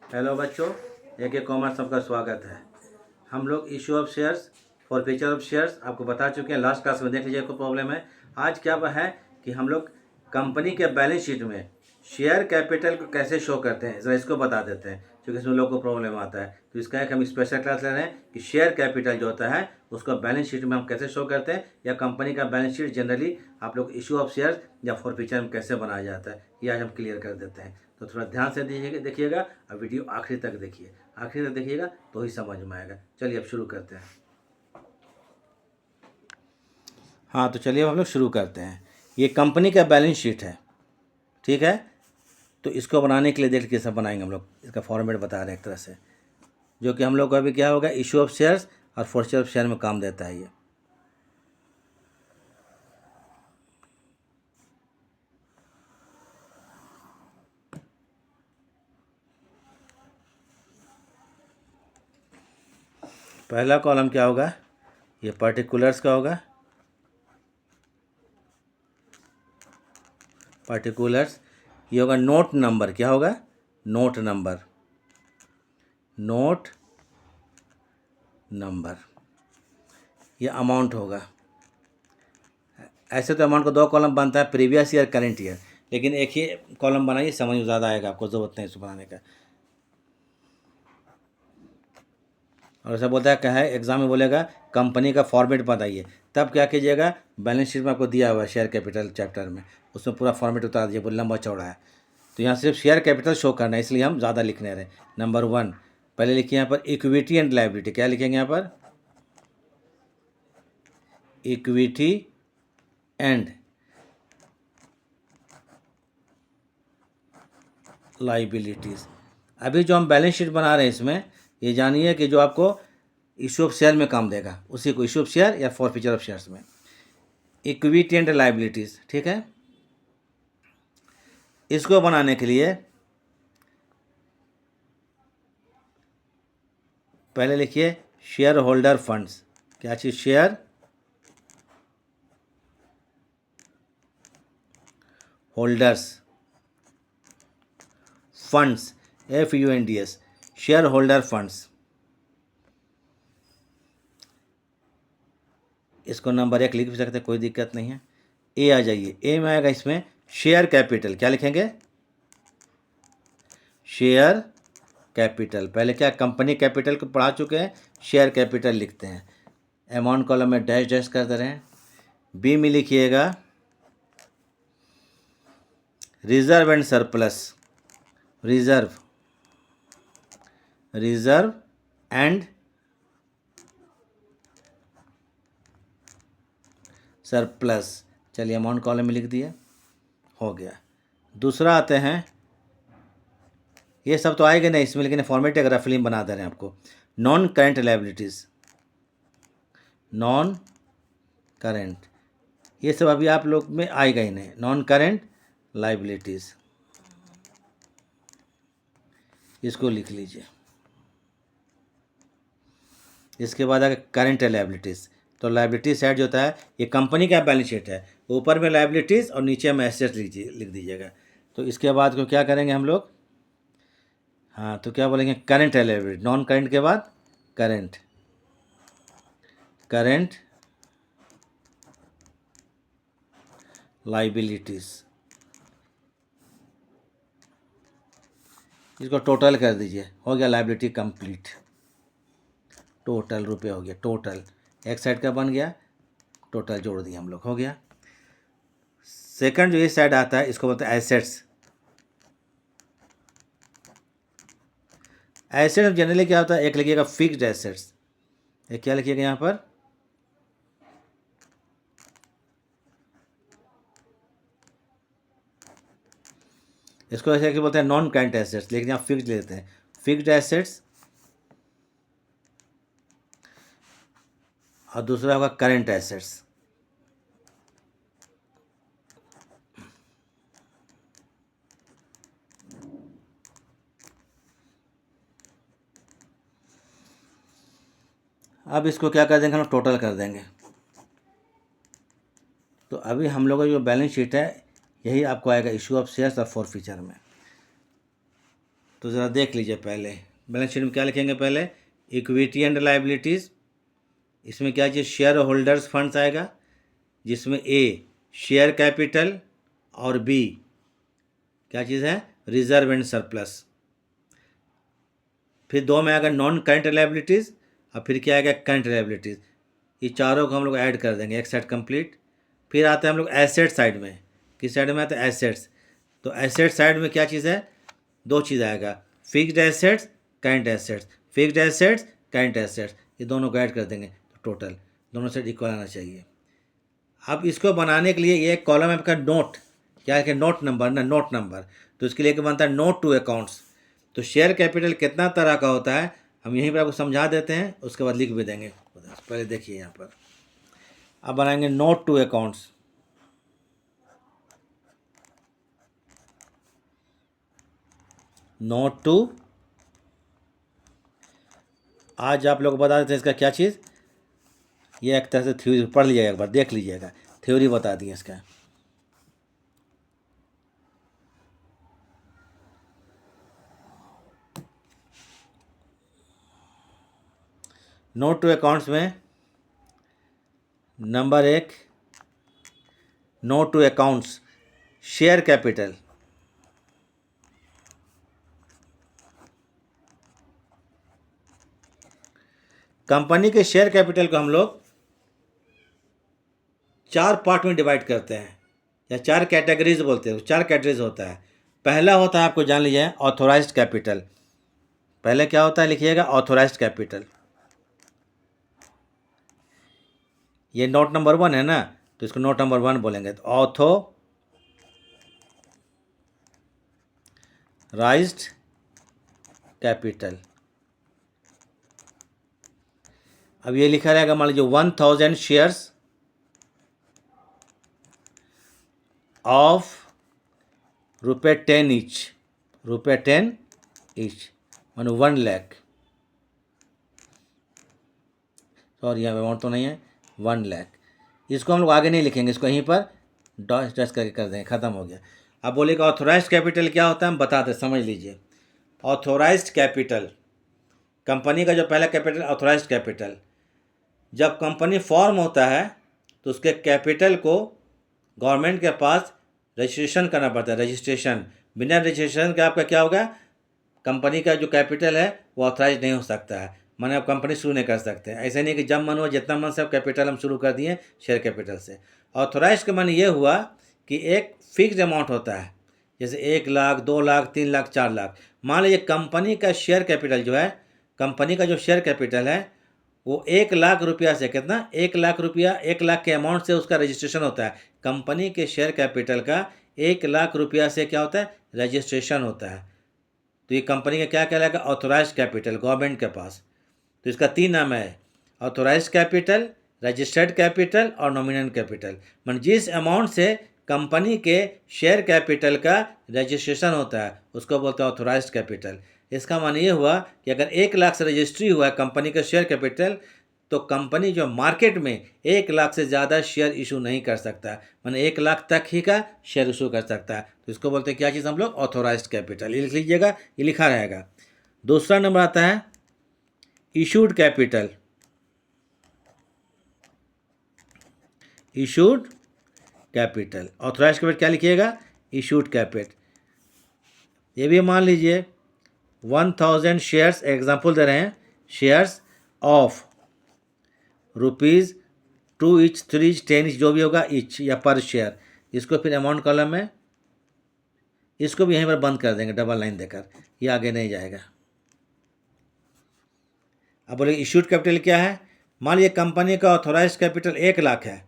Hello बच्चों, AK commerce आपका स्वागत है। हम लोग issue of shares for feature of shares आपको बता चुके हैं। लास्ट क्लास में देख लीजिए कोई प्रॉब्लम है। आज क्या है कि हम लोग कंपनी के बैलेंस शीट में शेयर कैपिटल को कैसे शो करते हैं, ज़रा इसको बता देते हैं, क्योंकि इसमें लोगों को प्रॉब्लम आता है। तो इसका एक हम स्पेशल क्लास ले रहे हैं कि शेयर कैपिटल जो होता है उसको बैलेंस शीट में हम कैसे शो करते हैं, या कंपनी का बैलेंस शीट जनरली आप लोग इशू ऑफ शेयर्स या फॉर फीचर में कैसे बनाया जाता है, ये आज हम क्लियर कर देते हैं। तो थोड़ा ध्यान से देखिएगा और वीडियो आखिरी तक देखिए। आखिरी तक देखिएगा तो ही समझ में आएगा। चलिए अब शुरू करते हैं। हाँ, तो चलिए अब हम लोग शुरू करते हैं। ये कंपनी का बैलेंस शीट है, ठीक है। तो इसको बनाने के लिए देख कैसे बनाएंगे हम लोग, इसका फॉर्मेट बता रहे हैं एक तरह से, जो कि हम लोग को अभी क्या होगा, इशू ऑफ शेयर्स और फॉर्चर ऑफ शेयर में काम देता है ये। पहला कॉलम क्या होगा, ये पर्टिकुलर्स का होगा। पर्टिकुलर्स ये होगा नोट नंबर, क्या होगा, नोट नंबर, नोट नंबर। ये अमाउंट होगा। ऐसे तो अमाउंट को दो कॉलम बनता है, प्रीवियस ईयर, करंट ईयर, लेकिन एक ही कॉलम बनाइए, समझ में ज़्यादा आएगा, आपको ज़रूरत नहीं इसको बनाने का। और ऐसा बोलता है क्या है, एग्जाम में बोलेगा कंपनी का फॉर्मेट बताइए, तब क्या कीजिएगा, बैलेंस शीट में आपको दिया हुआ है शेयर कैपिटल चैप्टर में, उसमें पूरा फॉर्मेट उतार दीजिए, वो लंबा चौड़ा है। तो यहाँ सिर्फ शेयर कैपिटल शो करना है, इसलिए हम ज़्यादा लिखने रहे। नंबर 1 पहले लिखिए यहाँ पर इक्विटी एंड लायबिलिटी। क्या लिखेंगे यहाँ पर, इक्विटी एंड लाइबिलिटीज़। अभी जो हम बैलेंस शीट बना रहे हैं इसमें ये जानिए कि जो आपको इशू ऑफ शेयर में काम देगा, उसी को इशू ऑफ शेयर या फॉर फीचर ऑफ शेयर्स में, इक्विटी एंड लाइबिलिटीज़, ठीक है। इसको बनाने के लिए पहले लिखिए शेयर होल्डर फंड्स। क्या चीज़, share holders funds, FUNDS, share holder funds. इसको नंबर 1 लिख भी सकते हैं, कोई दिक्कत नहीं है। ए आ जाइए, ए में आएगा इसमें शेयर कैपिटल। क्या लिखेंगे, शेयर कैपिटल। पहले क्या कंपनी कैपिटल को पढ़ा चुके हैं, शेयर कैपिटल लिखते हैं। अमाउंट कॉलम में डैश डैश कर दे रहे हैं। बी में लिखिएगा reserve and surplus, reserve and surplus. चलिए अमाउंट कॉलम में लिख दिए, हो गया। दूसरा आते हैं, ये सब तो आएगा नहीं इसमें, लेकिन फॉर्मेट अगर फिल्म बना दे रहे हैं आपको, non current liabilities, non current, ये सब अभी आप लोग में आएगा ही नहीं। नॉन करेंट लायबिलिटीज़, इसको लिख लीजिए। इसके बाद आगे करेंट लायबिलिटीज़। तो लायबिलिटी साइड जो होता है, ये कंपनी का बैलेंस शीट है, ऊपर में लायबिलिटीज़ और नीचे में एसेट्स लिख दीजिएगा। तो इसके बाद को क्या करेंगे हम लोग, हाँ, तो क्या बोलेंगे, करेंट लायबिलिटी, नॉन करेंट के बाद करेंट, करेंट लाइबिलिटीज़। इसको टोटल कर दीजिए, हो गया लाइबिलिटी कंप्लीट। टोटल रुपये हो गया, टोटल एक साइड का बन गया, टोटल जोड़ दिया हम लोग, हो गया। सेकंड जो ये साइड आता है, इसको बोलते हैं एसेट्स। एसेट्स जनरली क्या होता है, एक लिखिएगा फिक्स्ड एसेट्स, एक क्या लिखिएगा यहाँ पर, इसको ऐसे कि बोलते हैं नॉन करेंट एसेट्स, लेकिन यहाँ फिक्स्ड लेते हैं, फिक्स्ड एसेट्स। और दूसरा होगा करेंट एसेट्स। अब इसको क्या कर देंगे, हम टोटल कर देंगे। तो अभी हम लोग का जो बैलेंस शीट है, यही आपको आएगा इशू ऑफ शेयर्स और फॉर फीचर में। तो ज़रा देख लीजिए पहले बैलेंस शीट में क्या लिखेंगे। पहले इक्विटी एंड लाइबिलिटीज़, इसमें क्या चीज़ शेयर होल्डर्स फंड्स आएगा, जिसमें ए शेयर कैपिटल और बी क्या चीज़ है रिजर्व एंड सरप्लस। फिर दो में आएगा नॉन करंट लाइबिलिटीज़ और फिर क्या आएगा करंट लाइबिलिटीज़। ये चारों को हम लोग ऐड कर देंगे, एक साइड कंप्लीट। फिर आते हैं हम लोग एसेट साइड में। किस साइड में आते हैं एसेट्स। तो एसेट साइड में क्या चीज़ है, दो चीज़ आएगा, fixed assets current assets, fixed assets current assets, ये दोनों को ऐड कर देंगे तो टोटल दोनों साइड इक्वल आना चाहिए। अब इसको बनाने के लिए ये एक कॉलम है आपका नोट, क्या है कि नोट नंबर ना, नोट नंबर, तो इसके लिए बनता है नोट टू अकाउंट्स। तो शेयर कैपिटल कितना तरह का होता है हम यहीं पर आपको समझा देते हैं, उसके बाद लिख भी देंगे। पहले देखिए यहाँ पर अब बनाएंगे note to accounts. Note to, आज आप लोग बता देते हैं इसका क्या चीज़, ये एक तरह से थ्योरी पढ़ लीजिएगा, एक बार देख लीजिएगा, थ्योरी बता दिए इसका। नोट टू अकाउंट्स में number 1 note to accounts share capital. Company के शेयर कैपिटल को हम लोग 4 पार्ट में डिवाइड करते हैं या 4 कैटेगरीज बोलते हैं। 4 कैटेगरीज होता है। पहला होता है, आपको जान लीजिए, ऑथोराइज्ड कैपिटल। पहले क्या होता है लिखिएगा, ऑथोराइज्ड कैपिटल। ये नोट नंबर 1 है ना, तो इसको नोट नंबर 1 बोलेंगे। तो ऑथोराइज्ड कैपिटल। अब ये लिखा रहेगा, मान लीजिए 1000 शेयर्स ऑफ ₹10 ईच, ₹10 ईच, मानो 1 लाख। सॉरी यहाँ अमाउंट तो नहीं है, 1 लाख। इसको हम लोग आगे नहीं लिखेंगे, इसको यहीं पर डॉट डस्ट करके कर देंगे, ख़त्म हो गया। अब बोलेगा ऑथोराइज्ड कैपिटल क्या होता है, हम बताते समझ लीजिए। ऑथोराइज्ड कैपिटल, कंपनी का जो पहला कैपिटल ऑथोराइज्ड कैपिटल, जब कंपनी फॉर्म होता है तो उसके कैपिटल को गवर्नमेंट के पास रजिस्ट्रेशन करना पड़ता है। रजिस्ट्रेशन, बिना रजिस्ट्रेशन के आपका क्या होगा, कंपनी का जो कैपिटल है वो ऑथराइज नहीं हो सकता है, माने आप कंपनी शुरू नहीं कर सकते। ऐसा नहीं कि जब मन हो जितना मन से आप कैपिटल हम शुरू कर दिए शेयर कैपिटल से। ऑथोराइज का माने ये हुआ कि एक फिक्स्ड अमाउंट होता है, जैसे 1 लाख, 2 लाख, 3 लाख, 4 लाख। मान लीजिए कंपनी का शेयर कैपिटल जो है, कंपनी का जो शेयर कैपिटल है वो 1 लाख रुपया से, कितना, 1 लाख रुपया, 1 लाख के अमाउंट से उसका रजिस्ट्रेशन होता है। कंपनी के शेयर कैपिटल का 1 लाख रुपया से क्या होता है, रजिस्ट्रेशन होता है। तो ये कंपनी का क्या कहलाएगा, ऑथोराइज्ड कैपिटल, गवर्नमेंट के पास। तो इसका 3 नाम है, ऑथोराइज्ड कैपिटल, रजिस्टर्ड कैपिटल और नॉमिनल कैपिटल। मतलब जिस अमाउंट से कंपनी के शेयर कैपिटल का रजिस्ट्रेशन होता है उसको बोलते हैं ऑथोराइज्ड कैपिटल। इसका मान ये हुआ कि अगर 1 लाख से रजिस्ट्री हुआ है कंपनी का शेयर कैपिटल, तो कंपनी जो मार्केट में 1 लाख से ज़्यादा शेयर इशू नहीं कर सकता, माने 1 लाख तक ही का शेयर इशू कर सकता है। तो इसको बोलते हैं क्या चीज़ हम लोग, ऑथोराइज्ड कैपिटल। ये लिख लीजिएगा, ये लिखा रहेगा। दूसरा नंबर आता है issued capital. Issued capital, authorised capital क्या लिखिएगा, इशूड कैपिटल। ये भी मान लीजिए 1000 शेयर्स, एग्जाम्पल दे रहे हैं, shares of ₹2 each, 3 each, 10 each, जो भी होगा ईच या पर शेयर। इसको फिर अमाउंट कॉलम में, इसको भी यहीं पर बंद कर देंगे डबल लाइन देकर, ये आगे नहीं जाएगा। अब बोले इशूड कैपिटल क्या है, मान लीजिए कंपनी का ऑथोराइज्ड कैपिटल 1 लाख है,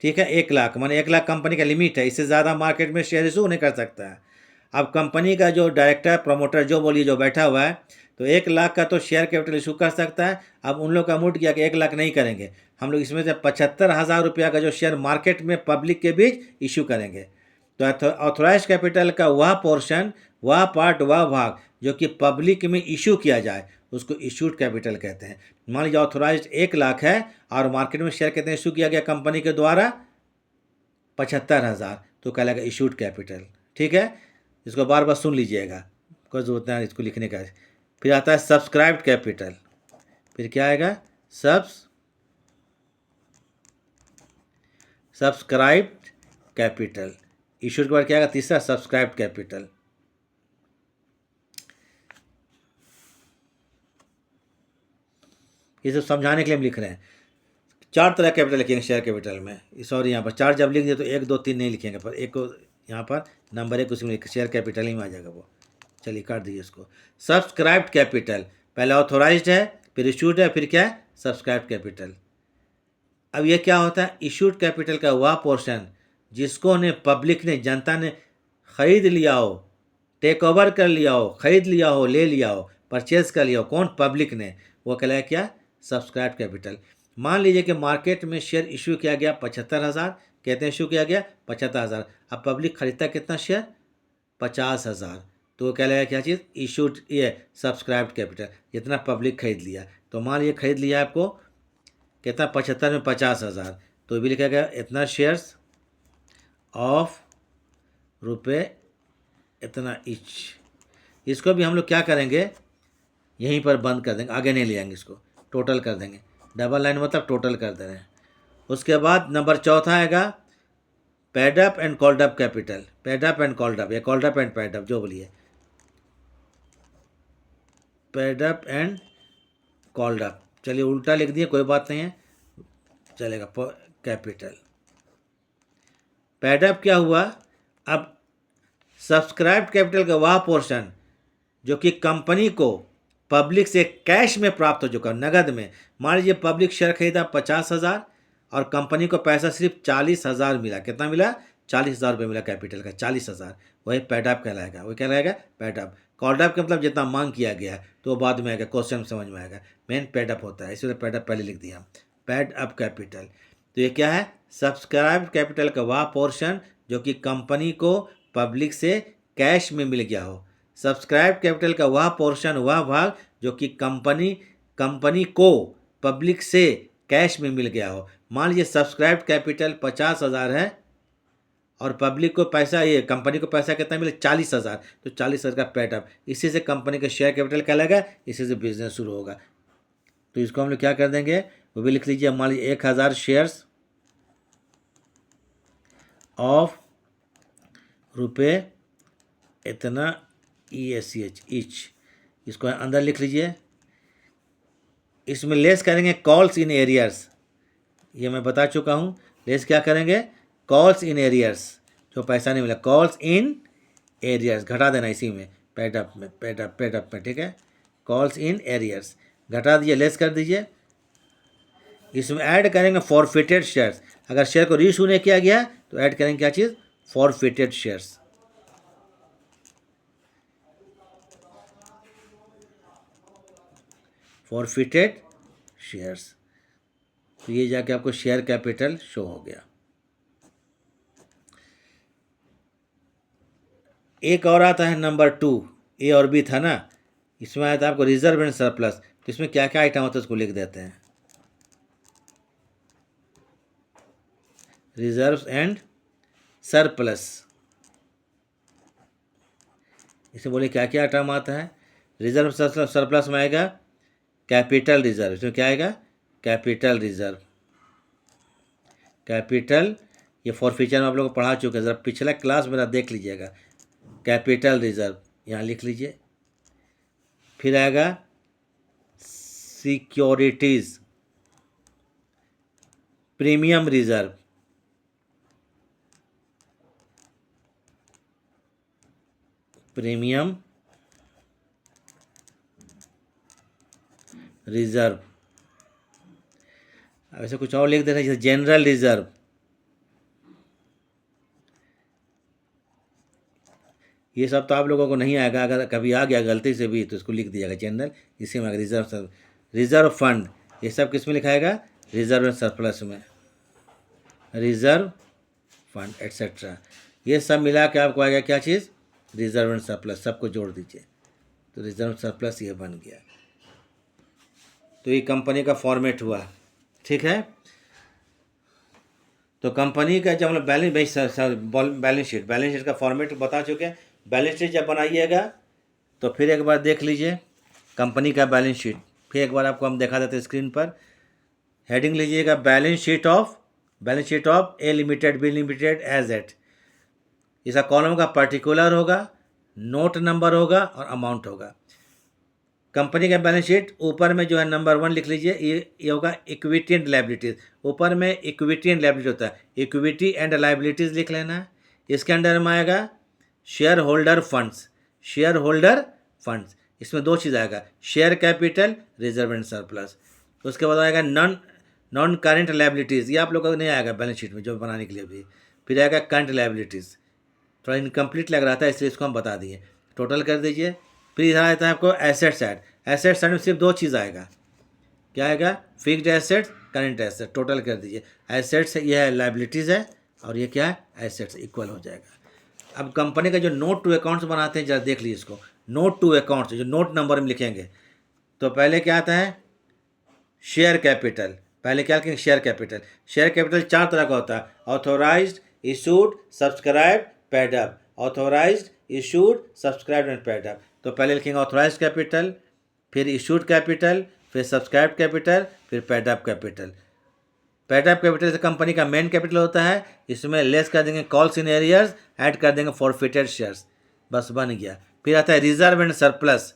ठीक है, 1 लाख, माने 1 लाख कंपनी का लिमिट है, इससे ज़्यादा मार्केट में शेयर इशू नहीं कर सकता है। अब कंपनी का जो डायरेक्टर, प्रमोटर, जो बोलिए, जो बैठा हुआ है, तो 1 लाख का तो शेयर कैपिटल इशू कर सकता है। अब उन लोग का मूड किया कि 1 लाख नहीं करेंगे, हम लोग इसमें से 75,000 रुपया का जो शेयर मार्केट में पब्लिक के बीच इशू करेंगे। तो ऑथोराइज कैपिटल का वह पोर्शन, वह पार्ट, वह भाग जो कि पब्लिक में इशू किया जाए उसको इशूड कैपिटल कहते हैं। मान लीजिए ऑथोराइज 1 लाख है और मार्केट में शेयर कितने इशू किया गया कंपनी के द्वारा, 75,000, तो कहलाएगा इशूड कैपिटल। ठीक है, इसको बार बार सुन लीजिएगा। कोई ज़रूरत नहीं इसको लिखने का। फिर आता है सब्सक्राइब्ड कैपिटल, फिर क्या आएगा सब्सक्राइब्ड कैपिटल। इशूड के बाद क्या आएगा तीसरा सब्सक्राइब्ड कैपिटल। ये सब समझाने के लिए हम लिख रहे हैं। 4 तरह कैपिटल लिखेंगे शेयर कैपिटल में। सॉरी यहाँ पर 4 जब लिख दिए तो 1 2 3 नहीं लिखेंगे, पर एक को यहाँ पर नंबर 1 उसमें शेयर कैपिटल ही में आ जाएगा वो। चलिए काट दीजिए इसको। सब्सक्राइब्ड कैपिटल पहले ऑथोराइज्ड है, फिर इशूड है, फिर क्या है सब्सक्राइब्ड कैपिटल। अब ये क्या होता है, इशूड कैपिटल का वह पोर्शन जिसको ने पब्लिक ने, जनता ने खरीद लिया हो, टेक ओवर कर लिया हो, खरीद लिया हो, ले लिया हो, परचेज कर लिया हो, कौन पब्लिक ने, वो कहलाया क्या सब्सक्राइब कैपिटल। मान लीजिए कि मार्केट में शेयर इशू किया गया 75,000, कहते हैं इशू किया गया 75,000, अब पब्लिक खरीदता कितना शेयर 50,000, तो वो कहलाया क्या चीज़ इशूड, ये सब्सक्राइब्ड कैपिटल, जितना पब्लिक खरीद लिया। तो मान लीजिए खरीद लिया आपको कितना 75 में 50,000, तो भी लिखा गया इतना शेयर्स ऑफ रुपये इतना इच। इसको भी हम लोग क्या करेंगे यहीं पर बंद कर देंगे, आगे नहीं ले जाएंगे, इसको टोटल कर देंगे। डबल लाइन मतलब टोटल कर दे रहे हैं। उसके बाद नंबर 4 आएगा paid up and called up capital. Paid up and called up या called up and paid up जो बोलिए, paid up and called up. चलिए उल्टा लिख दिए कोई बात नहीं है, चलेगा। कैपिटल पेड अप क्या हुआ, अब सब्सक्राइब्ड कैपिटल का वह पोर्शन जो कि कंपनी को पब्लिक से कैश में प्राप्त हो चुका नगद में। मान लीजिए पब्लिक शेयर खरीदा 50,000 और कंपनी को पैसा सिर्फ 40,000 मिला। कितना मिला 40,000 रुपये मिला कैपिटल का 40,000, वही पेड अप कहलाएगा। वही कहलाएगा पेड अप। कॉल्ड अप का मतलब जितना मांग किया गया तो बाद में आएगा, क्वेश्चन समझ में आएगा। मेन पेड अप होता है, इसलिए पेड अप पहले लिख दिया, पेड अप कैपिटल। तो ये क्या है सब्सक्राइब्ड कैपिटल का वह पोर्शन जो कि कंपनी को पब्लिक से कैश में मिल गया हो। सब्सक्राइब कैपिटल का वह पोर्शन, वह भाग जो कि कंपनी को पब्लिक से कैश में मिल गया हो। मान लीजिए सब्सक्राइब कैपिटल 50,000 है और पब्लिक को पैसा, ये कंपनी को पैसा कितना मिले 40,000, तो 40,000 का पेड अप। इसी से कंपनी का शेयर कैपिटल कहलाएगा, इसी से बिजनेस शुरू होगा। तो इसको हम लोग क्या कर देंगे वो भी लिख लीजिए। मान लीजिए 1,000 शेयर्स ऑफ रुपये इतना ESH इच, इसको अंदर लिख लीजिए। इसमें लेस करेंगे कॉल्स इन एरियर्स, ये मैं बता चुका हूँ। लेस क्या करेंगे कॉल्स इन एरियर्स, जो पैसा नहीं मिला कॉल्स इन एरियर्स घटा देना इसी में पेड अप में, पेड अप में, ठीक है। कॉल्स इन एरियर्स घटा दीजिए, लेस कर दीजिए। इसमें ऐड करेंगे फॉरफिटेड शेयर्स। अगर शेयर को रीइशू नहीं किया गया तो ऐड करेंगे क्या चीज़ फॉरफिटेड शेयर्स। फॉरफिटेड शेयर्स, तो ये जाके आपको शेयर कैपिटल शो हो गया। एक और आता है नंबर 2, ए और बी था ना, इसमें आया था आपको रिजर्व एंड सरप्लस। तो इसमें क्या क्या आइटम होता है उसको लिख देते हैं, रिजर्व एंड सरप्लस। इसमें बोले क्या क्या आइटम आता है। रिजर्व सरप्लस में आएगा कैपिटल रिजर्व। इसमें क्या आएगा कैपिटल रिजर्व। कैपिटल ये फॉरफीचर में आप लोग को पढ़ा चुके हैं, ज़रा पिछला क्लास मेरा देख लीजिएगा। कैपिटल रिजर्व यहाँ लिख लीजिए। फिर आएगा securities, premium reserve, premium reserve. अब ऐसे कुछ और लिख देना जैसे जनरल रिजर्व। ये सब तो आप लोगों को नहीं आएगा, अगर कभी आ गया गलती से भी तो इसको लिख दिएगा जनरल, इसी में रिजर्व। रिजर्व फंड ये सब किस में लिखाएगा रिजर्व एंड सरप्लस में, रिजर्व फंड एट्सेट्रा। ये सब मिला के आपको आएगा क्या चीज़ रिजर्व एंड सरप्लस। सबको जोड़ दीजिए तो रिजर्व सरप्लस ये बन गया। तो ये कंपनी का फॉर्मेट हुआ, ठीक है। तो कंपनी का जब हम लोग बैलेंस शीट का फॉर्मेट बता चुके हैं। बैलेंस शीट जब बनाइएगा तो फिर एक बार देख लीजिए कंपनी का बैलेंस शीट। फिर एक बार आपको हम दिखा देते हैं स्क्रीन पर। हेडिंग लीजिएगा balance sheet of A limited B limited as at. इसका कॉलम का पर्टिकुलर होगा, नोट नंबर होगा और अमाउंट होगा। कंपनी का बैलेंस शीट ऊपर में जो है नंबर 1 लिख लीजिए, ये होगा इक्विटी एंड लाइबिलिटीज़। ऊपर में इक्विटी एंड लाइबिलिटी होता है, इक्विटी एंड लाइबिलिटीज़ लिख लेना है। इसके अंडर में आएगा शेयर होल्डर फंड्स, इसमें 2 चीज़ आएगा, share capital, reserve and surplus. उसके बाद आएगा नॉन करंट लाइबिलिटीज़, ये आप लोगों को नहीं आएगा बैलेंस शीट में जो बनाने के लिए भी। फिर आएगा करंट लाइबिलिटीज़, थोड़ा इनकम्प्लीट लग रहा था इसलिए इसको हम बता दिए। टोटल कर दीजिए। फिर इधर आता है आपको एसेट साइड। एसेट साइड में सिर्फ 2 चीज़ आएगा, क्या आएगा, fixed assets, current asset. Total कर दीजिए। एसेट्स ये है, लाइबिलिटीज़ है, और ये क्या है, एसेट्स, इक्वल हो जाएगा। अब कंपनी का जो नोट टू अकाउंट्स बनाते हैं, जरा देख लीजिए इसको। नोट टू अकाउंट्स जो नोट नंबर में लिखेंगे, तो पहले क्या आता है, शेयर कैपिटल। पहले क्या लिखेंगे, शेयर कैपिटल 4 तरह का होता है, authorised, issued, subscribe, paid up. Authorised, issued, subscribe and paid up. तो पहले लिखेंगे ऑथोराइज्ड कैपिटल, फिर इशूड कैपिटल, फिर सब्सक्राइब कैपिटल, फिर paid up capital. Paid up capital से कंपनी का मेन कैपिटल होता है, इसमें लेस कर देंगे कॉल्स इन एरियर्स, ऐड कर देंगे फॉरफिटेड शेयर्स, बस बन गया। फिर आता है reserve and surplus.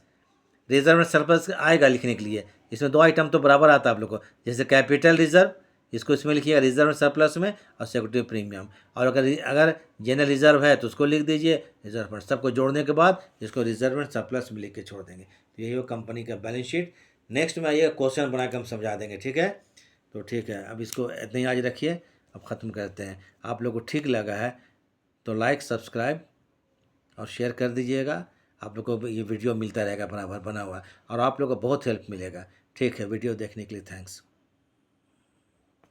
Reserve and surplus आएगा लिखने के लिए, इसमें 2 आइटम तो बराबर आता है आप लोग को, जैसे कैपिटल रिजर्व, इसको इसमें लिखिएगा रिजर्व एंड सरप्लस में, और सिक्योरिटी प्रीमियम। और अगर जनरल रिजर्व है तो उसको लिख दीजिए रिजर्व फंड। सबको जोड़ने के बाद इसको रिजर्व एंड सरप्लस में लिख के छोड़ देंगे। तो यही वो कंपनी का बैलेंस शीट। नेक्स्ट में आइए क्वेश्चन बना के हम समझा देंगे, ठीक है। तो ठीक है, अब इसको इतने ही आज रखिए, अब ख़त्म करते हैं। आप लोग को ठीक लगा है तो लाइक, सब्सक्राइब और शेयर कर दीजिएगा। आप लोग को ये वीडियो मिलता रहेगा बराबर बना हुआ, और आप लोग को बहुत हेल्प मिलेगा। ठीक है, वीडियो देखने के लिए थैंक्स।